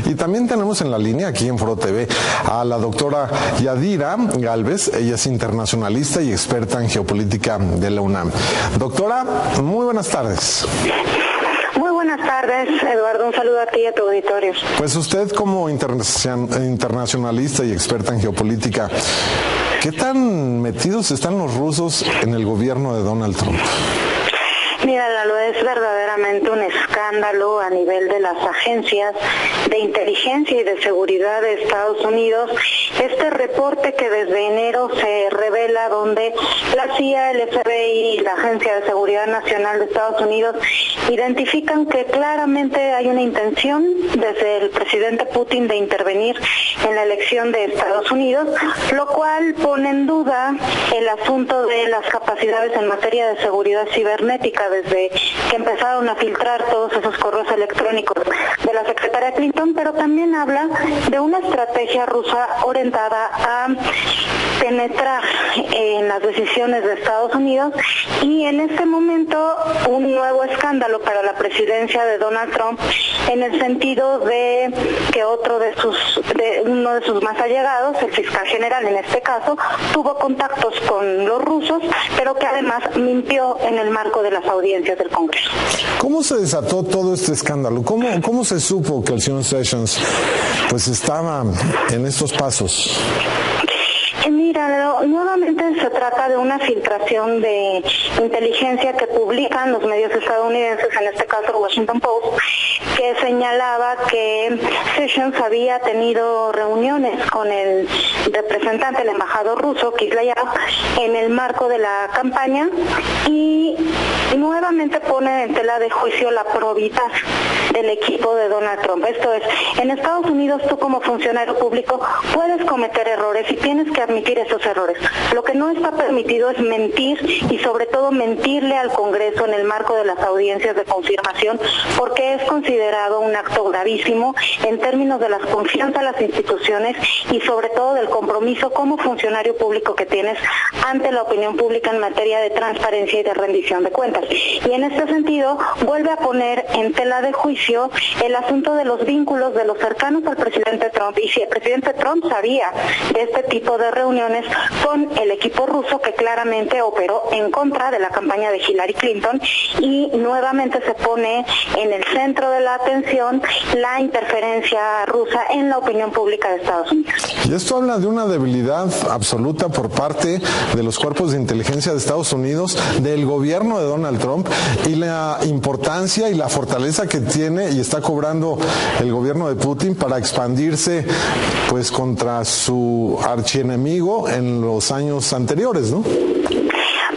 Y también tenemos en la línea, aquí en Foro TV, a la doctora Yadira Gálvez. Ella es internacionalista y experta en geopolítica de la UNAM. Doctora, muy buenas tardes. Muy buenas tardes, Eduardo. Un saludo a ti y a tu auditorio. Pues usted, como internacionalista y experta en geopolítica, ¿qué tan metidos están los rusos en el gobierno de Donald Trump? Mira, Lalo, es verdaderamente un escándalo a nivel de las agencias de inteligencia y de seguridad de Estados Unidos. Este reporte que desde enero se revela, donde la CIA, el FBI y la Agencia de Seguridad Nacional de Estados Unidos identifican que claramente hay una intención desde el presidente Putin de intervenir en la elección de Estados Unidos, lo cual pone en duda el asunto de las capacidades en materia de seguridad cibernética desde que empezaron a filtrar todos esos correos electrónicos de la secretaria Clinton, pero también habla de una estrategia rusa orientada a penetrar en las decisiones de Estados Unidos, y en este momento un nuevo escándalo para la presidencia de Donald Trump, en el sentido de que uno de sus más allegados, el fiscal general en este caso, tuvo contactos con los rusos, pero que además mintió en el marco de las audiencias del Congreso. ¿Cómo se desató todo este escándalo? ¿Cómo se supo que el señor Sessions pues estaba en estos pasos? Mira, nuevamente se trata de una filtración de inteligencia que publican los medios estadounidenses, en este caso el Washington Post, que señalaba que Sessions había tenido reuniones con el representante, el embajador ruso, Kislyov, en el marco de la campaña, y nuevamente pone en tela de juicio la probidad del equipo de Donald Trump. Esto es, en Estados Unidos tú como funcionario público puedes cometer errores y tienes que admitir esos errores. Lo que no está permitido es mentir, y sobre todo mentirle al Congreso en el marco de las audiencias de confirmación, porque es considerado un acto gravísimo en términos de la confianza a las instituciones y sobre todo del compromiso como funcionario público que tienes ante la opinión pública en materia de transparencia y de rendición de cuentas. Y en este sentido vuelve a poner en tela de juicio el asunto de los vínculos de los cercanos al presidente Trump, y si el presidente Trump sabía de este tipo de reuniones con el equipo ruso, que claramente operó en contra de la campaña de Hillary Clinton, y nuevamente se pone en el centro de la atención la interferencia rusa en la opinión pública de Estados Unidos. Y esto habla de una debilidad absoluta por parte de los cuerpos de inteligencia de Estados Unidos, del gobierno de Donald Trump, y la importancia y la fortaleza que tiene y está cobrando el gobierno de Putin para expandirse pues contra su archienemigo en los años anteriores, ¿no?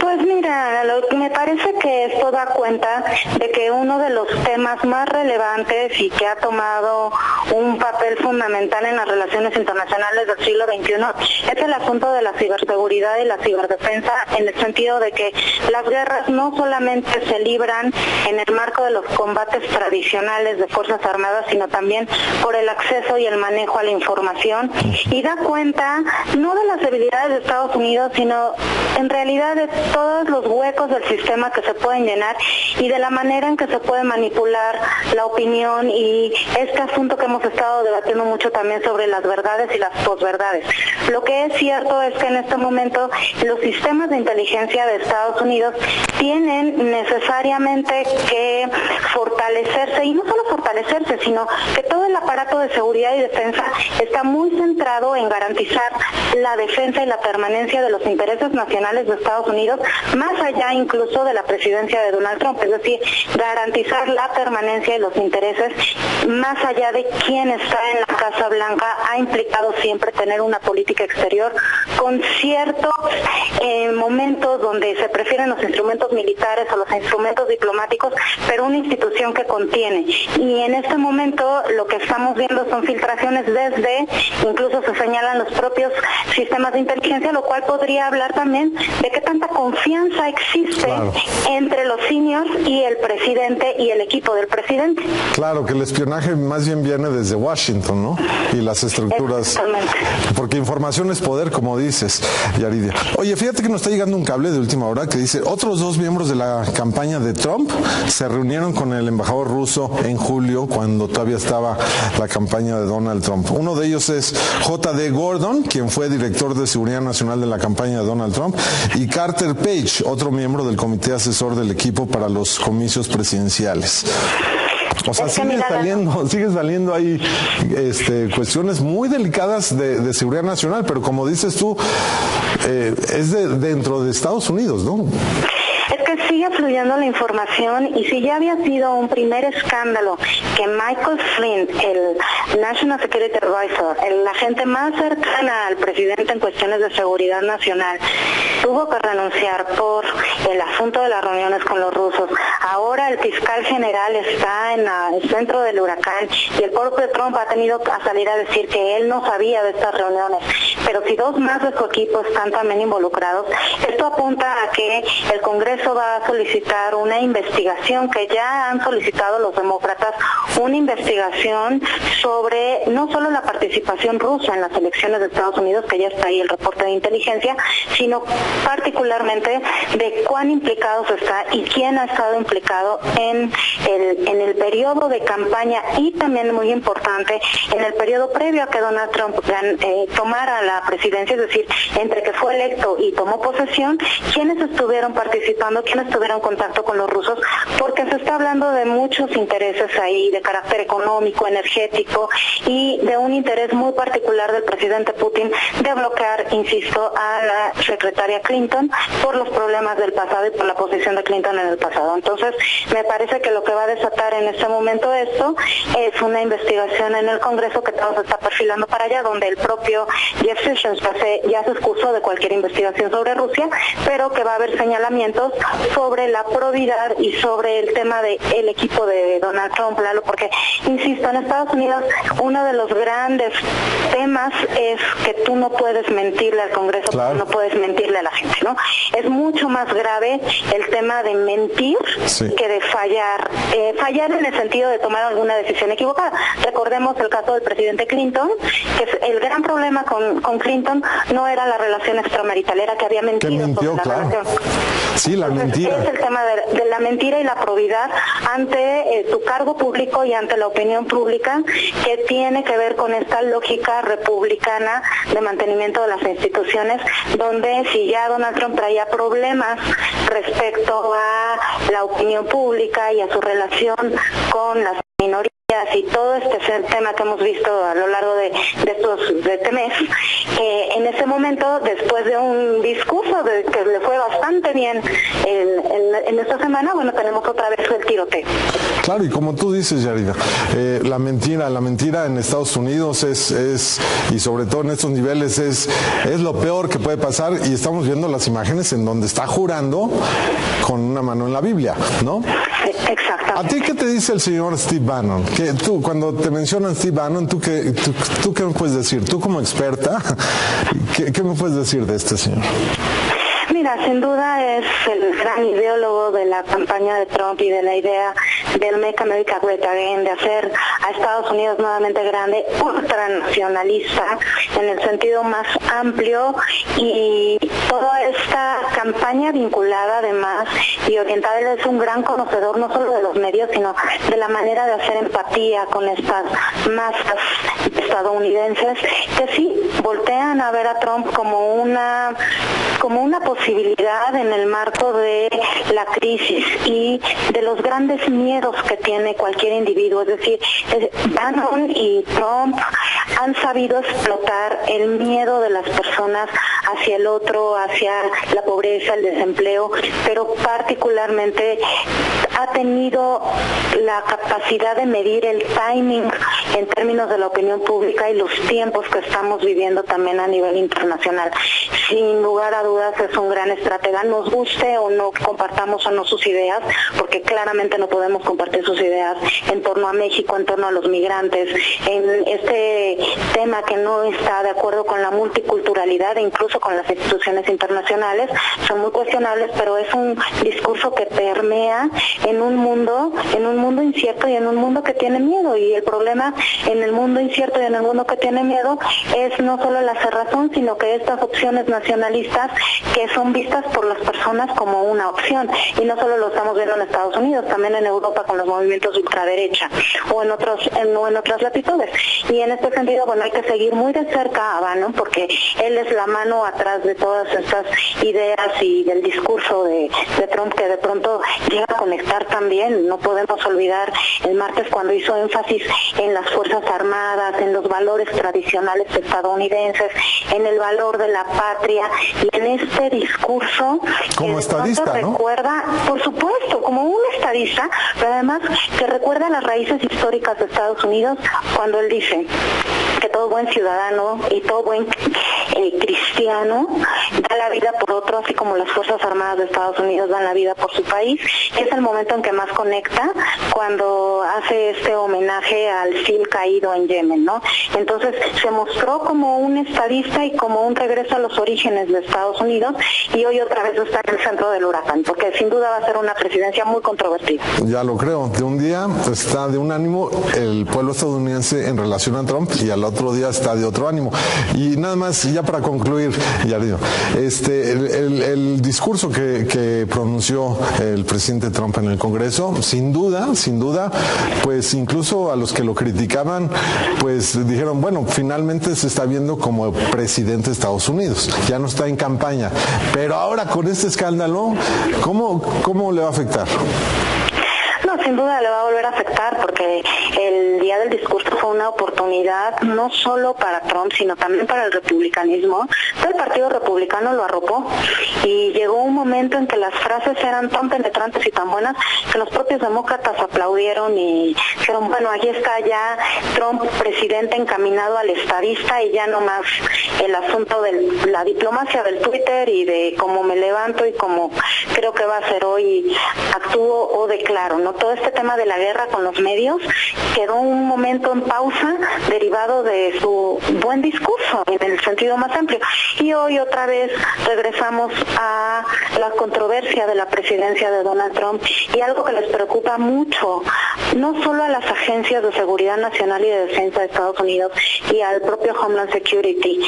Pues mira, me parece que esto da cuenta de que uno de los temas más relevantes y que ha tomado un papel fundamental en las relaciones internacionales del siglo XXI es el asunto de la ciberseguridad y la ciberdefensa, en el sentido de que las guerras no solamente se libran en el marco de los combates tradicionales de Fuerzas Armadas, sino también por el acceso y el manejo a la información, y da cuenta no de las debilidades de Estados Unidos, sino en realidad de todos los huecos del sistema que se pueden llenar y de la manera en que se puede manipular la opinión, y este asunto que hemos estado debatiendo mucho también sobre las verdades y las posverdades. Lo que es cierto es que en este momento los sistemas de inteligencia de Estados Unidos tienen necesariamente que fortalecerse, y no solo fortalecerse, sino que todo el aparato de seguridad y defensa está muy centrado en garantizar la defensa y la permanencia de los intereses nacionales de Estados Unidos, más allá incluso de la presidencia de Donald Trump, es decir, garantizar la permanencia de los intereses más allá de quién está en la Casa Blanca. Ha implicado siempre tener una política exterior con ciertos momentos donde se prefieren los instrumentos militares o los instrumentos diplomáticos, pero una institución que contiene. Y en este momento lo que estamos viendo son filtraciones desde, incluso se señalan los propios sistemas de inteligencia, lo cual podría hablar también de qué tanta confianza existe entre los seniors y el presidente y el equipo del presidente. Claro, que el espionaje más bien viene desde Washington, ¿no? ¿no? Y las estructuras. Porque información es poder, como dices, Yaridia. Oye, fíjate que nos está llegando un cable de última hora que dice, otros 2 miembros de la campaña de Trump se reunieron con el embajador ruso en julio, cuando todavía estaba la campaña de Donald Trump. Uno de ellos es J.D. Gordon, quien fue director de Seguridad Nacional de la campaña de Donald Trump, y Carter Page, otro miembro del comité asesor del equipo para los comicios presidenciales. O sea, sigue saliendo ahí cuestiones muy delicadas de seguridad nacional, pero como dices tú, es dentro de Estados Unidos, ¿no? Es que sigue fluyendo la información, y si ya había sido un primer escándalo que Michael Flynn, el National Security Advisor, el agente más cercana al presidente en cuestiones de seguridad nacional, tuvo que renunciar por el asunto de las reuniones con los rusos. Ahora el fiscal general está en el centro del huracán, y el propio Trump ha tenido que salir a decir que él no sabía de estas reuniones. Pero si 2 más de su equipo están también involucrados, esto apunta a que el Congreso va a solicitar una investigación, que ya han solicitado los demócratas, una investigación sobre no solo la participación rusa en las elecciones de Estados Unidos, que ya está ahí el reporte de inteligencia, sino particularmente de cuán implicados está y quién ha estado implicado en el periodo de campaña, y también muy importante en el periodo previo a que Donald Trump tomara la presidencia, es decir, entre que fue electo y tomó posesión, quiénes estuvieron participando, quiénes tuvieron contacto con los rusos, porque se está hablando de muchos intereses ahí, de carácter económico, energético, y de un interés muy particular del presidente Putin de bloquear, insisto, a la secretaria Clinton por los problemas del pasado y por la posición de Clinton en el pasado. Entonces, me parece que lo que va a desatar en este momento esto es una investigación en el Congreso, que todo se está perfilando para allá, donde el propio Jeff Sessions ya se excusó de cualquier investigación sobre Rusia, pero que va a haber señalamientos sobre la probidad y sobre el tema del equipo de Donald Trump, Lalo, porque, insisto, en Estados Unidos uno de los grandes temas es que tú no puedes mentirle al Congreso, claro, no puedes mentirle a la gente, ¿no? Es mucho más grave el tema de mentir, sí, que de fallar. Fallar en el sentido de tomar alguna decisión equivocada. Recordemos el caso del presidente Clinton, que el gran problema con Clinton no era la relación extramarital, era que había mentido. Que mintió, sobre la relación. Sí, la mentira. Es el tema de la mentira y la probidad ante tu cargo público y ante la opinión pública, que tiene que ver con esta lógica republicana de mantenimiento de las instituciones, donde si ya Donald Trump traía problemas respecto a la opinión pública y a su relación con las minorías y todo este tema que hemos visto a lo largo de este mes, en ese momento, después de un discurso que le fue bastante bien en esta semana, bueno, tenemos otra vez el tiroteo. Claro, y como tú dices, Yarida, la mentira en Estados Unidos es y sobre todo en estos niveles es lo peor que puede pasar, y estamos viendo las imágenes en donde está jurando con una mano en la Biblia, ¿no? Exacto. ¿A ti qué te dice el señor Steve Bannon? Que tú, cuando te mencionan Steve Bannon, ¿tú qué me puedes decir? Tú como experta, ¿qué me puedes decir de este señor? Mira, sin duda es el gran ideólogo de la campaña de Trump y de la idea del Make America Great Again, de hacer a Estados Unidos nuevamente grande, ultranacionalista en el sentido más amplio, y toda esta campaña vinculada además y orientada. Él es un gran conocedor no solo de los medios, sino de la manera de hacer empatía con estas masas estadounidenses que sí voltean a ver a Trump como una posibilidad en el marco de la crisis y de los grandes miedos que tiene cualquier individuo. Es decir, Bannon y Trump han sabido explotar el miedo de las personas hacia el otro, hacia la pobreza, el desempleo, pero particularmente ha tenido la capacidad de medir el timing en términos de la opinión pública y los tiempos que estamos viviendo también a nivel internacional. Sin lugar a dudas es un gran estratega, nos guste o no compartamos o no sus ideas, porque claramente no podemos compartir sus ideas en torno a México, en torno a los migrantes, en este tema que no está de acuerdo con la multiculturalidad e incluso con las instituciones internacionales, son muy cuestionables, pero es un discurso que permea en un mundo incierto y en un mundo que tiene miedo. Y el problema en el mundo incierto y en el mundo que tiene miedo es no solo la cerrazón, sino que estas opciones nacionalistas que son vistas por las personas como una opción. Y no solo lo estamos viendo en Estados Unidos, también en Europa con los movimientos de ultraderecha o en otras latitudes. Y en este sentido, bueno, hay que seguir muy de cerca a Bannon, porque él es la mano atrás de todas estas ideas y del discurso de Trump, que de pronto llega a conectar también. No podemos olvidar el martes cuando hizo énfasis en las Fuerzas Armadas, en los valores tradicionales estadounidenses, en el valor de la patria, y en este discurso como que estadista, ¿no? Recuerda, por supuesto, como un estadista, pero además que recuerda las raíces históricas de Estados Unidos, cuando él dice que todo buen ciudadano y todo buen cristiano da la vida por otro, así como las Fuerzas Armadas de Estados Unidos dan la vida por su país. Es el momento en que más conecta cuando hace este homenaje al FIL caído en Yemen, ¿no? Entonces se mostró como un estadista y como un regreso a los orígenes de Estados Unidos, y hoy otra vez está en el centro del huracán, porque sin duda va a ser una presidencia muy controvertida. Ya lo creo. De un día está de un ánimo el pueblo estadounidense en relación a Trump, y al otro día está de otro ánimo. Y nada más, ya para concluir, Yadira, el discurso que pronunció el presidente Trump en el Congreso, sin duda, pues incluso a los que lo criticaban, pues dijeron, bueno, finalmente se está viendo como presidente de Estados Unidos, ya no está en campaña. Pero ahora con este escándalo, ¿cómo le va a afectar? No, sin duda le va a volver a afectar, porque el día del discurso fue una oportunidad no solo para Trump, sino también para el republicanismo. Todo el partido republicano lo arropó, y llegó un momento en que las frases eran tan penetrantes y tan buenas que los propios demócratas aplaudieron y dijeron, bueno, aquí está ya Trump, presidente encaminado al estadista, y ya no más el asunto de la diplomacia del Twitter y de cómo me levanto y cómo creo que va a ser hoy, actúo o declaro, ¿no? Todo este tema de la guerra con los medios quedó un momento en pausa derivado de su buen discurso en el sentido más amplio, y hoy otra vez regresamos a la controversia de la presidencia de Donald Trump, y algo que les preocupa mucho, no solo a las agencias de seguridad nacional y de defensa de Estados Unidos y al propio Homeland Security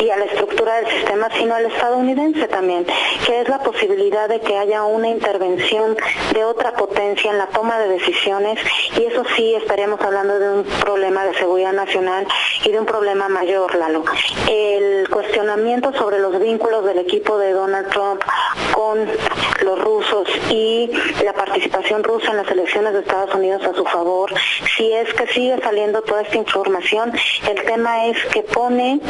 y a la estructura del sistema, sino al estadounidense también, que es la posibilidad de que haya una intervención de otra potencia en la toma de decisiones, y eso sí estaríamos hablando de un problema de seguridad nacional y de un problema mayor, Lalo. El cuestionamiento sobre los vínculos del equipo de Donald Trump con los rusos y la participación rusa en las elecciones de Estados Unidos a su favor, si es que sigue saliendo toda esta información, el tema es que pone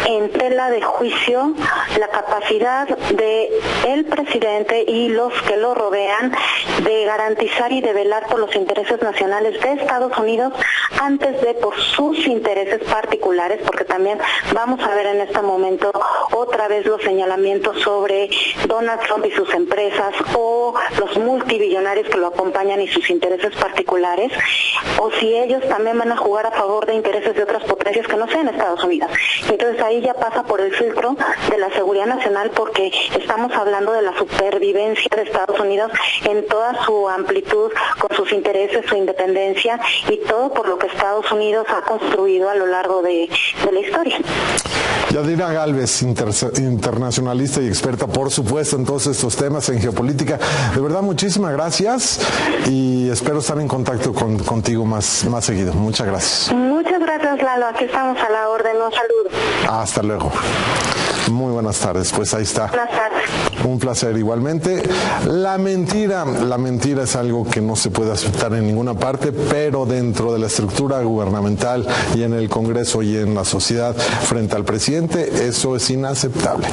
en tela de juicio la capacidad de el presidente y los que lo rodean de garantizar y de velar por los intereses nacionales de Estados Unidos antes de por sus intereses particulares, porque también vamos a ver en este momento otra vez los señalamientos sobre Donald Trump y sus empresas, o los multibillonarios que lo acompañan y sus intereses particulares, o si ellos también van a jugar a favor de intereses de otras potencias que no sean Estados Unidos. Entonces ahí ya pasa por el filtro de la seguridad nacional, porque estamos hablando de la supervivencia de Estados Unidos en toda su amplitud, con sus intereses, su independencia y todo por lo que Estados Unidos ha construido a lo largo de la historia. Yadira Gálvez, internacionalista y experta, por supuesto, en todos estos temas en geopolítica. De verdad, muchísimas gracias, y espero estar en contacto contigo más seguido. Muchas gracias. Muchas gracias, Lalo. Aquí estamos a la orden. Un saludo. Hasta luego. Muy buenas tardes. Pues ahí está. Buenas tardes. Un placer igualmente. La mentira es algo que no se puede aceptar en ninguna parte, pero dentro de la estructura gubernamental y en el Congreso y en la sociedad frente al presidente, eso es inaceptable.